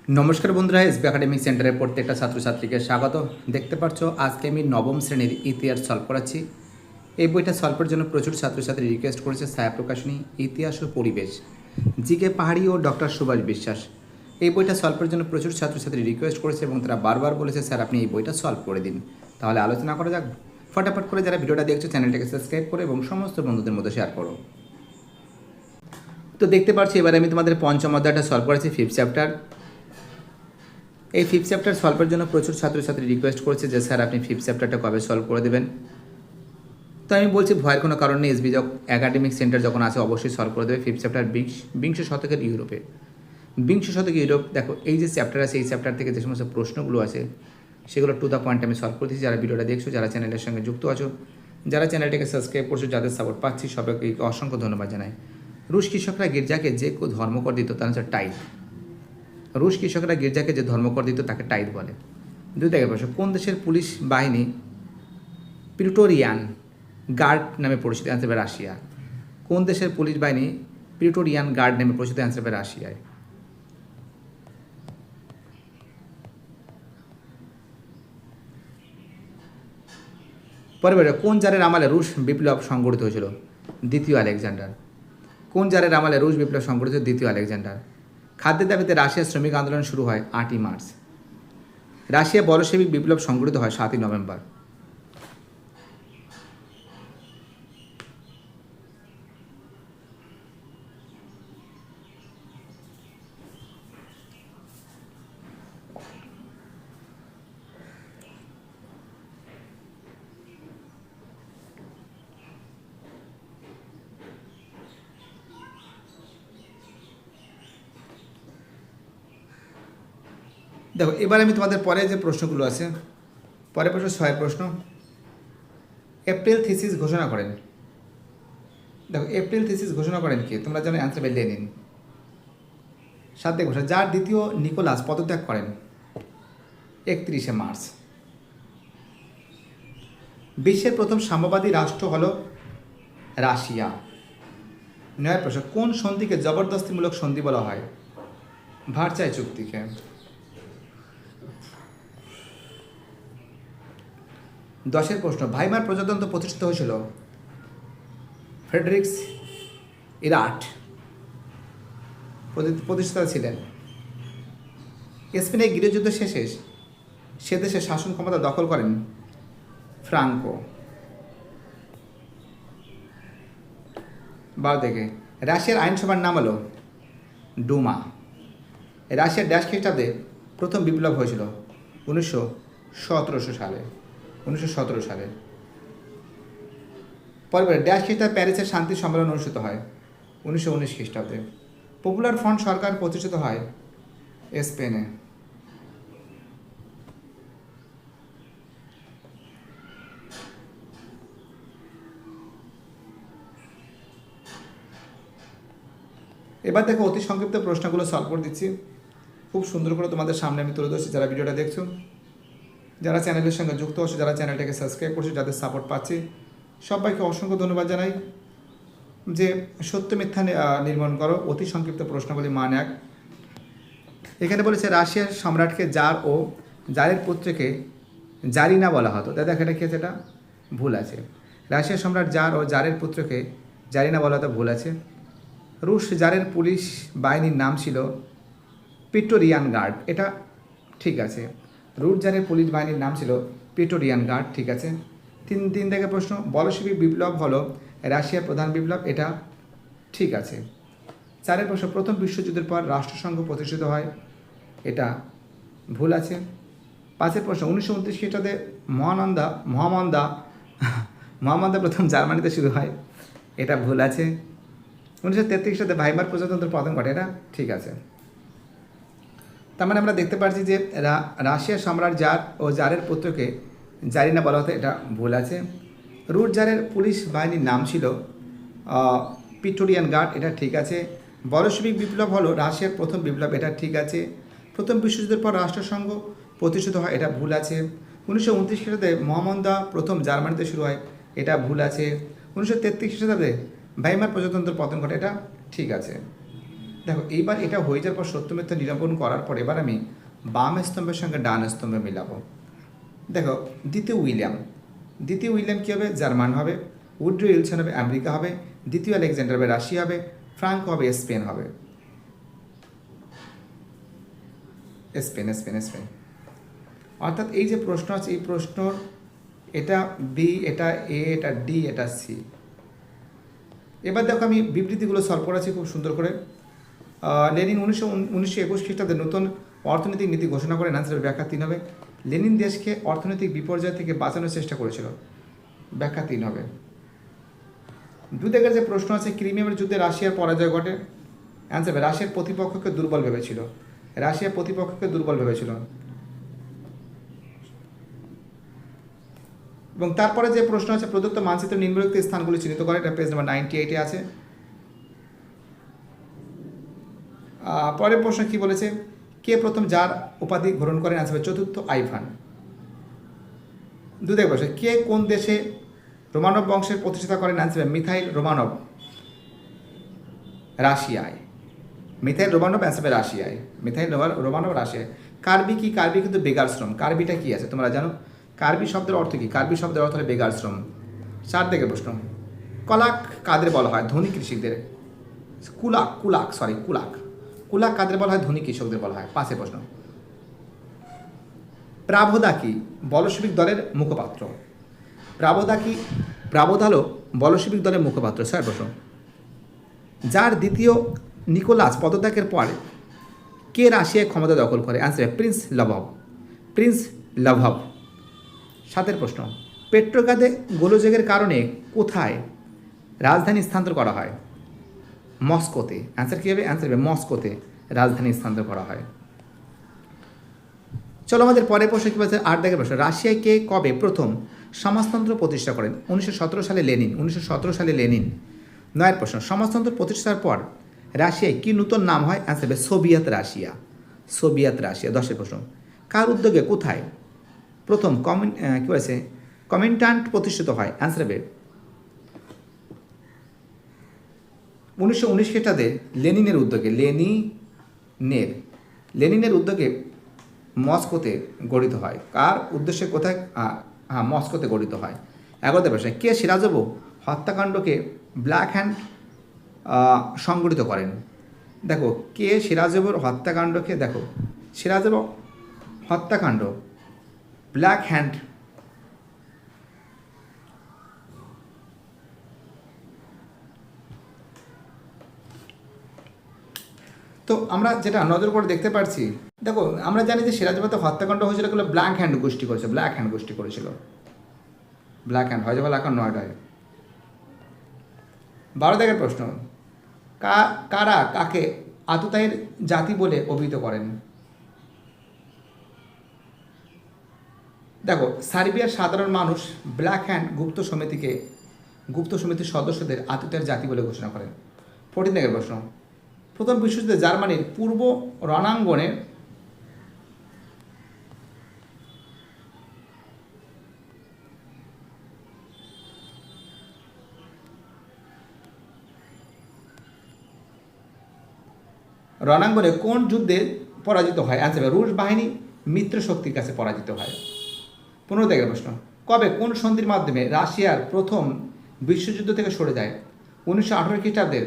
নমস্কার বন্ধুরা, SB academic সেন্টারের প্রত্যেকটা ছাত্রছাত্রীকে স্বাগত। দেখতে পাচ্ছ আজকে আমি নবম শ্রেণীর ইতিহাস সলভ করাচ্ছি। এই বইটা সলভের জন্য প্রচুর ছাত্রছাত্রী রিকোয়েস্ট করেছে। ছায়া প্রকাশনী, ইতিহাস ও পরিবেশ, জিকে পাহাড়ি ও ডক্টর সুভাষ বিশ্বাস। এই বইটা সলভের জন্য প্রচুর ছাত্রছাত্রী রিকোয়েস্ট করেছে এবং তারা বারবার বলেছে স্যার আপনি এই বইটা সলভ করে দিন। তাহলে আলোচনা করা যাক। ফটাফট করে যারা ভিডিওটা দেখছো চ্যানেলটাকে সাবস্ক্রাইব করো এবং সমস্ত বন্ধুদের মধ্যে শেয়ার করো। তো দেখতে পাচ্ছি এবার আমি তোমাদের পঞ্চম অধ্যায়টা সলভ করেছি, 5th চ্যাপ্টার। এই 5th চ্যাপ্টার সলভের জন্য প্রচুর ছাত্রছাত্রী রিকোয়েস্ট করেছে যে স্যার আপনি 5th চ্যাপ্টারটা কবে সলভ করে দেবেন। তো আমি বলছি ভয়ের কোনো কারণ নেই, এসবি একাডেমিক সেন্টার যখন আছে অবশ্যই সলভ করে দেবে। 5th চ্যাপ্টার বিংশ শতকের ইউরোপে। বিংশ শতকের ইউরোপ, দেখো এই যে চ্যাপ্টার আছে এই চ্যাপ্টার থেকে যে সমস্ত প্রশ্নগুলো আছে সেগুলো টু দ্য পয়েন্ট আমি সলভ করতেছি। যারা ভিডিওটা দেখছো, যারা চ্যানেলের সঙ্গে যুক্ত আছো, যারা চ্যানেলটাকে সাবস্ক্রাইব করছো, যাদের সাপোর্ট পাচ্ছি সবাইকে অসংখ্য ধন্যবাদ জানাই। রুশ কৃষকরা গির্জাকে যে ধর্মকর দিত তার হচ্ছে টাইথ। রুশ কৃষকরা গির্জাকে যে ধর্মকর দিত তাকে টাইথ বলে। দুই থেকে প্রশ্ন, কোন দেশের পুলিশ বাহিনী প্রিটোরিয়ান গার্ড নামে পরিচিত? অ্যান্সার হবে রাশিয়া। কোন দেশের পুলিশ বাহিনী প্রিটোরিয়ান গার্ড নামে পরিচিত? অ্যান্সার হবে রাশিয়ায়। পরে কোন জারের আমলে রুশ বিপ্লব সংগঠিত হয়েছিল? দ্বিতীয় আলেকজান্ডার। কোন জারের আমলে রুশ বিপ্লব সংগঠিত? দ্বিতীয় আলেকজান্ডার। খাদ্যের দাবিতে রাশিয়ার শ্রমিক আন্দোলন শুরু হয় 8ই মার্চ। রাশিয়া বলশেবিক বিপ্লব সংগঠিত হয় 7ই নভেম্বর। দেখো এবার আমি তোমাদের পরে যে প্রশ্নগুলো আছে, পরে প্রশ্ন 6 প্রশ্ন। এপ্রিল থিসিস ঘোষণা করেন। দেখো এপ্রিল থিসিস ঘোষণা করেন কি? তোমরা জানো অ্যান্সার হবে লেনিন। 7 থেকে প্রশ্ন, যার দ্বিতীয় নিকোলাস পদত্যাগ করেন? 31শে মার্চ। বিশ্বের প্রথম সাম্যবাদী রাষ্ট্র হলো রাশিয়া। 9 প্রশ্ন, কোন সন্ধিকে জবরদস্তিমূলক সন্ধি বলা হয়? ভার্সাই চুক্তিকে। 10 প্রশ্ন, ভাইমার প্রজাতন্ত্র প্রতিষ্ঠিত হয়েছিল? ফ্রেডরিক্স ইরাট প্রতিষ্ঠাতা ছিলেন। স্পেনে গৃহযুদ্ধ শেষে সে দেশে শাসন ক্ষমতা দখল করেন ফ্রাঙ্কো। 12 থেকে, রাশিয়ার আইনসভার নাম হলো ডুমা। রাশিয়ার ড্যাশ খ্রিস্টাব্দে প্রথম বিপ্লব হয়েছিল 1917 সালে। 1917 সালে। পরে ড্যাশ খ্রিস্টাব্দে প্যারিসের শান্তি সম্মেলন অনুষ্ঠিত হয় 1919 খ্রিস্টাব্দে। পপুলার ফ্রন্ট সরকার প্রতিষ্ঠিত হয় স্পেনে। এবার দেখো অতি সংক্ষিপ্ত প্রশ্নগুলো সলভ করে দিচ্ছি, খুব সুন্দর করে তোমাদের সামনে আমি তুলে ধরছি। যারা ভিডিওটা দেখছো, যারা চ্যানেলের সঙ্গে যুক্ত হচ্ছে, যারা চ্যানেলটাকে সাবস্ক্রাইব করছে, যাদের সাপোর্ট পাচ্ছি সবাইকে অসংখ্য ধন্যবাদ জানাই। যে সত্য মিথ্যা নির্মাণ করো। অতি সংক্ষিপ্ত প্রশ্নগুলি মান 1। এখানে বলেছে রাশিয়ার সম্রাটকে জার ও জারের পুত্রকে জারিনা বলা হতো। দাদা এটা কি আছে? এটা ভুল আছে। রাশিয়ার সম্রাট জার ও জারের পুত্রকে জারিনা বলা হতো, ভুল আছে। রুশ জারের পুলিশ বাহিনীর নাম ছিল প্রিটোরিয়ান গার্ড, এটা ঠিক আছে। রুশ জারের পুলিশ বাহিনীর নাম ছিল প্রিটোরিয়ান গার্ড, ঠিক আছে। 3 থেকে প্রশ্ন, বলশেবিক বিপ্লব হলো রাশিয়ার প্রধান বিপ্লব, এটা ঠিক আছে। 4 প্রশ্ন, প্রথম বিশ্বযুদ্ধের পর রাষ্ট্রসংঘ প্রতিষ্ঠিত হয়, এটা ভুল আছে। 5 প্রশ্ন, 1929 খ্রিস্টাব্দে মহামন্দা প্রথম জার্মানিতে শুরু হয়, এটা ভুল আছে। 1933 খ্রিস্টাব্দে ভাইমার প্রজাতন্ত্র পতন ঘটে, এটা ঠিক আছে। তার মানে আমরা দেখতে পাচ্ছি যে রাশিয়ার সম্রাট জার ও জারের পুত্রকে জারিনা বলা হতো, এটা ভুল আছে। রুশ জারের পুলিশ বাহিনীর নাম ছিল প্রিটোরিয়ান গার্ড, এটা ঠিক আছে। বলশেবিক বিপ্লব হলো রাশিয়ার প্রথম বিপ্লব, এটা ঠিক আছে। প্রথম বিশ্বযুদ্ধের পর রাষ্ট্রসংঘ প্রতিষ্ঠিত হয়, এটা ভুল আছে। 1929 খ্রিস্টাব্দে মহামন্দা প্রথম জার্মানিতে শুরু হয়, এটা ভুল আছে। 1933 খ্রিস্টাব্দে ভাইমার প্রজাতন্ত্র পতন ঘটে, এটা ঠিক আছে। দেখো এইবার এটা হয়ে যাওয়ার পর সত্য মিথ্যা নিরূপণ করার পর এবার আমি বাম স্তম্ভের সঙ্গে ডান স্তম্ভে মিলাবো। দেখো দ্বিতীয় উইলিয়াম কী হবে? জার্মান হবে। উড্রো উইলসন হবে আমেরিকা হবে। দ্বিতীয় আলেকজান্ডার হবে রাশিয়া হবে। ফ্রাঙ্ক হবে স্পেন হবে। স্পেন। অর্থাৎ এই যে প্রশ্ন আছে এই প্রশ্নর এটা বি, এটা এ, এটা ডি, এটা সি। এবার দেখো আমি বিবৃতিগুলো সলভ করেছি খুব সুন্দর করে। লেনিন 1921 খ্রিস্টাব্দে নতুন অর্থনৈতিক নীতি ঘোষণা করেন। আনসারের ব্যাখ্যা 3 হবে। লেনিন দেশকে অর্থনৈতিক বিপর্যয় থেকে বাঁচানোর চেষ্টা করেছিল। ব্যাখ্যা 3 হবে। 2 দাগের যে প্রশ্ন আছে, ক্রিমিয়ার যুদ্ধে রাশিয়ার পরাজয় ঘটে। অ্যান্সার হবে রাশিয়ার প্রতিপক্ষকে দুর্বল ভেবেছিল। এবং তারপরে যে প্রশ্ন আছে, প্রদত্ত মানচিত্র নিম্নলিখিত স্থানগুলি চিহ্নিত করে। এটা পেজ নাম্বার 98-এ আছে। পরের প্রশ্ন কি বলেছে? কে প্রথম জার উপাধি গ্রহণ করেন? অ্যান্সার হবে চতুর্থ আইভান। 2 দাগের প্রশ্ন, কে কোন দেশে রোমানব বংশের প্রতিষ্ঠাতা করেন? অ্যান্সার হবে মিখাইল রোমানভ রাশিয়ায়। কার্বি কি? কার্বি কিন্তু বেগার শ্রম। কার্বিটা কি আছে তোমরা জানো? কার্বি শব্দের অর্থ কি? কার্বি শব্দের অর্থ হলো বেগার শ্রম। 4 দাগের প্রশ্ন, কলাক কাদের বলা হয়? ধনী কৃষকদের। কুলাক কাদের বলা হয়? ধনী কৃষকদের বলা হয়। 5 প্রশ্ন, প্রাবোদা কি? বলশবিক দলের মুখপাত্র। প্রাবোদা হলো বলশবিক দলের মুখপাত্র। 6 প্রশ্ন, যার দ্বিতীয় নিকোলাস পদত্যাগের পরে কে রাশিয়ায় ক্ষমতা দখল করে? Answer Prince লাভভ। 7 প্রশ্ন, পেট্রোগ্রাদে গোলযোগের কারণে কোথায় রাজধানী স্থানান্তর করা হয়? মস্কোতে। অ্যান্সার কী হবে? অ্যান্সার হবে মস্কোতে রাজধানী স্থানান্তর করা হয়। চলো আমাদের পরের প্রশ্ন কী বলছে? 8 দাগের প্রশ্ন, রাশিয়ায় কে কবে প্রথম সমাজতন্ত্র প্রতিষ্ঠা করেন? 1917 সালে লেনিন। 9 প্রশ্ন, সমাজতন্ত্র প্রতিষ্ঠার পর রাশিয়ায় কি নতুন নাম হয়? অ্যান্সার হবে সোভিয়েত রাশিয়া। 10 প্রশ্ন, কার উদ্যোগে কোথায় প্রথম কমিনট্যান্ট প্রতিষ্ঠিত হয়? অ্যান্সার হবে 1919 খ্রিস্টাব্দে লেনিনের উদ্যোগে মস্কোতে গঠিত হয়। কার উদ্দেশ্যে কোথায়? মস্কোতে গঠিত হয়। 11 প্রশ্ন, কে সিরাজোভ হত্যাকাণ্ডকে ব্ল্যাক হ্যান্ড সংগঠিত করেন? দেখো কে সিরাজোভের হত্যাকাণ্ডকে, দেখো সিরাজোভ হত্যাকাণ্ড ব্ল্যাক হ্যান্ড তো আমরা যেটা নজর করে দেখতে পাচ্ছি, দেখো আমরা জানি যে সিরাজবাদ হত্যাকাণ্ড হয়েছিল এগুলো ব্ল্যাক হ্যান্ড গোষ্ঠী করেছিল। ব্ল্যাক হ্যান্ড হয়ে যাবে এখন 9টায়। 12 দাগের প্রশ্ন, কারা কাকে আততায়ীর জাতি বলে অভিহিত করেন? দেখো সার্বিয়ার সাধারণ মানুষ ব্ল্যাক হ্যান্ড গুপ্ত সমিতির সদস্যদের আততায়ীর জাতি বলে ঘোষণা করেন। 14 দাগের প্রশ্ন, প্রথম বিশ্বযুদ্ধে জার্মানির পূর্ব রণাঙ্গনে কোন যুদ্ধে পরাজিত হয়? অ্যান্সার রুশ বাহিনী মিত্র শক্তির কাছে পরাজিত হয়। 15 দাগের প্রশ্ন, কবে কোন সন্ধির মাধ্যমে রাশিয়ার প্রথম বিশ্বযুদ্ধ থেকে সরে যায়? 1918 খ্রিস্টাব্দের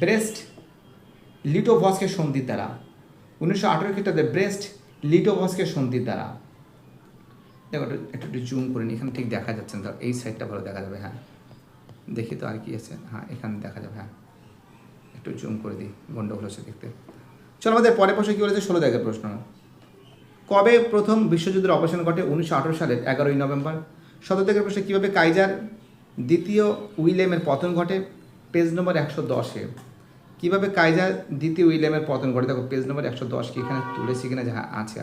ব্রেস্ট লিটোভস্কের সন্ধির দ্বারা। 1918 খ্রিস্টাব্দে ব্রেস্ট লিটোভস্কের সন্ধির দ্বারা। দেখো একটু জুম করে নিই, এখানে ঠিক দেখা যাচ্ছে না, এই সাইডটা ভালো দেখা যাবে। হ্যাঁ দেখি তো আর কি আছে। হ্যাঁ এখানে দেখা যাবে। হ্যাঁ একটু জুম করে দিই, গন্ডগোল হচ্ছে দেখতে। চলো আমাদের পরের প্রশ্ন কী বলেছে? 16 দাগের প্রশ্ন, কবে প্রথম বিশ্বযুদ্ধের অবসান ঘটে? 1918 সালের 11ই নভেম্বর। 17 দাগের প্রশ্ন, কীভাবে কাইজার দ্বিতীয় উইলিয়ামের পতন ঘটে? পেজ নম্বর 110-এ। কীভাবে কাইজার দ্বিতীয় উইলিয়ামের পতন ঘটে? দেখো পেজ নম্বর 110 কি এখানে তুলেছি কিনা? হ্যাঁ আছে।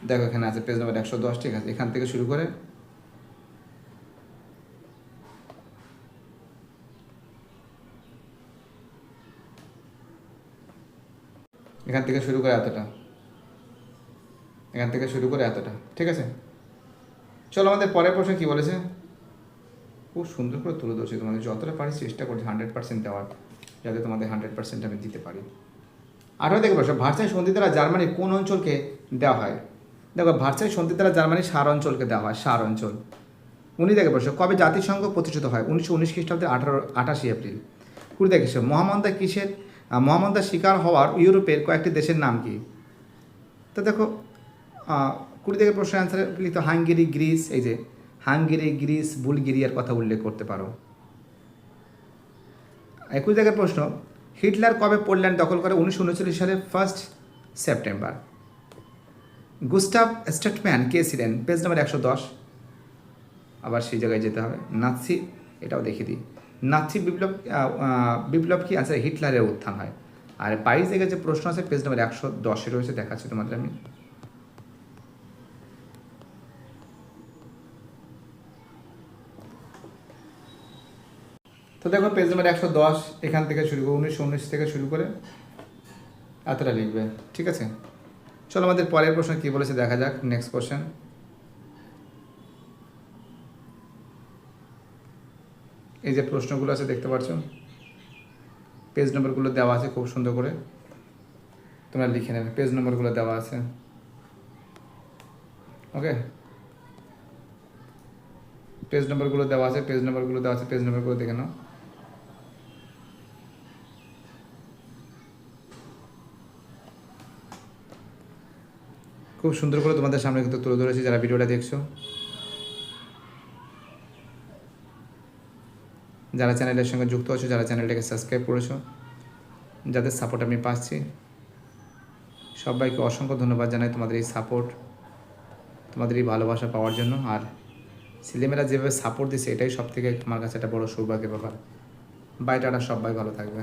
দেখো এখানে আছে পেজ নম্বর 110, ঠিক আছে। এখান থেকে শুরু করে এতটা, ঠিক আছে। চলো আমাদের পরের প্রশ্ন কি বলেছে? খুব সুন্দর করে তুলে ধরছি, তোমাদের যতটা পারি চেষ্টা করছি 100% দেওয়ার, যাতে তোমাদের 100% আমি দিতে পারি। আরও দেখে বসো, ভার্সাই সন্ধি দ্বারা জার্মানির কোন অঞ্চলকে দেওয়া হয়? দেখো, ভার্সাই সন্ধি দ্বারা জার্মানির সার অঞ্চলকে দেওয়া হয়, সার অঞ্চল। দেখে বসো, কবে জাতিসংঘ প্রতিষ্ঠিত হয়? 1919 খ্রিস্টাব্দের 28 এপ্রিল। দেখে বসো, মহামন্দা শিকার হওয়ার ইউরোপের কয়েকটি দেশের নাম কি? তো দেখো, 20 প্রশ্ন অ্যান্সারে লিখতে হাঙ্গেরি, গ্রিস, এই যে হাঙ্গেরি, গ্রিস, বুলগেরিয়ার কথা উল্লেখ করতে পারো। 21 প্রশ্ন, হিটলার কবে পোল্যান্ড দখল করে? 1939 সালের 1 সেপ্টেম্বর। গুস্টাভ স্ট্রাটম্যান কে ছিলেন? Page number 110। আবার সেই জায়গায় যেতে হবে। নাৎসি, এটাও দেখিয়ে দিই। নাৎসি বিপ্লব কি? আনসার হিটলারের উত্থান হয়। আর 22 জায়গায় যে প্রশ্ন আছে পেজ নাম্বার 110 রয়েছে, দেখাচ্ছি তোমাদের আমি। তো দেখো, পেজ নাম্বার 110, এখান থেকে শুরু করে 1919 থেকে শুরু করে এতটা লিখবে, ঠিক আছে? চলো আমাদের পরের প্রশ্ন কী বলেছে দেখা যাক। নেক্সট কোশ্চেন, এই যে প্রশ্নগুলো আছে দেখতে পাচ্ছ, পেজ নম্বরগুলো দেওয়া আছে খুব সুন্দর করে, তোমরা লিখে নেবে, পেজ নম্বরগুলো দেওয়া আছে। ওকে, পেজ নম্বরগুলো দেওয়া আছে, পেজ নম্বরগুলো দেওয়া আছে, পেজ নম্বরগুলো দেখে নাও। খুব সুন্দর করে তোমাদের সামনে কিন্তু তুলে ধরেছি যারা ভিডিওটা দেখছো। যারা চ্যানেলের সঙ্গে যুক্ত আছো, যারা চ্যানেলটাকে সাবস্ক্রাইব করেছো, যাদের সাপোর্ট আমি পাচ্ছি, সবাইকে অসংখ্য ধন্যবাদ জানাই তোমাদের এই সাপোর্ট, তোমাদের এই ভালোবাসা পাওয়ার জন্য। আর ছেলেমেয়েরা যেভাবে সাপোর্ট দিচ্ছে, এটাই সব থেকে আমার কাছে একটা বড় সৌভাগ্যের ব্যাপার। বাইটাটা সবাই ভালো থাকবে।